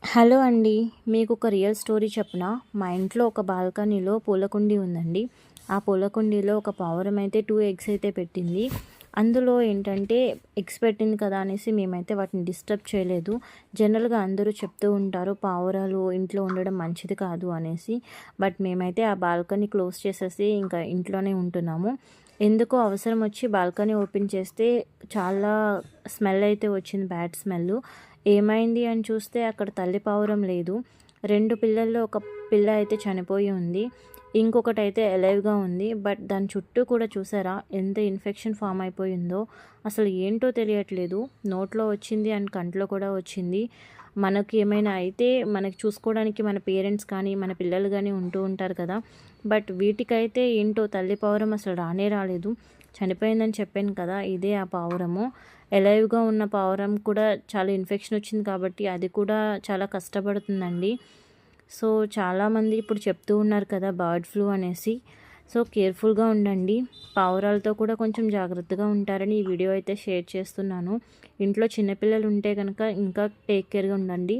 Hello అండి. మీకు ఒక రియల్ స్టోరీ చెప్పనా? మా ఇంట్లో ఒక బాల్కనీలో పూల కుండీ ఉందండి. ఆ పూల కుండీలో ఒక పావురం అయితే 2 ఎగ్స్ అయితే పెట్టింది. అందులో ఏంటంటే ఎగ్స్ పెట్టింది కదా అనేసి మేమైతే వాటిని డిస్టర్బ్ చేయలేదు. జనరల్‌గా అందరూ చెప్తూ ఉంటారు పావురాలు ఇంట్లో ఉండడం మంచిది కాదు అనేసి. బట్ మేమైతే ఆ బాల్కనీ క్లోజ్ చేసేసి ఇంకా ఇంట్లోనే ఉంటున్నాము. ఎందుకో అవసరం వచ్చి బాల్కనీ ఓపెన్ చేస్తే చాలా స్మెల్ అయితే వచ్చింది, బ్యాడ్ స్మెల్. ఏమైంది అని చూస్తే అక్కడ తల్లి పావురం లేదు. 2 పిల్లల్లో ఒక పిల్ల అయితే చనిపోయి ఉంది. ఇంకొకటైతే ఎలైవ్‌గా ఉంది. బట్ దాని చుట్టూ కూడా చూసారా ఎంత ఇన్ఫెక్షన్ ఫామ్ అయిపోయిందో. అసలు ఏంటో తెలియట్లేదు. నోట్లో వచ్చింది అండ్ కంట్లో కూడా వచ్చింది. మనకి ఏమైనా అయితే మనకి చూసుకోవడానికి మన పేరెంట్స్ కానీ, మన పిల్లలు గానీ ఉంటూ ఉంటారు కదా! బట్ వీటికైతే ఏంటో తల్లి పావురం అసలు రానే రాలేదు. చనిపోయిందని చెప్పాను కదా! ఇదే ఆ పావురము. ఎలైవ్‌గా ఉన్న పావురం కూడా చాలా ఇన్ఫెక్షన్ వచ్చింది కాబట్టి అది కూడా చాలా కష్టపడుతుందండి. సో, చాలామంది ఇప్పుడు చెప్తూ ఉన్నారు కదా బర్డ్ ఫ్లూ అనేసి. సో, కేర్‌ఫుల్‌గా ఉండండి. పావురాలతో కూడా కొంచెం జాగ్రత్తగా ఉంటారని ఈ వీడియో అయితే షేర్ చేస్తున్నాను. ఇంట్లో చిన్న పిల్లలు ఉంటే గనక ఇంకా టేక్ కేర్‌గా ఉండండి.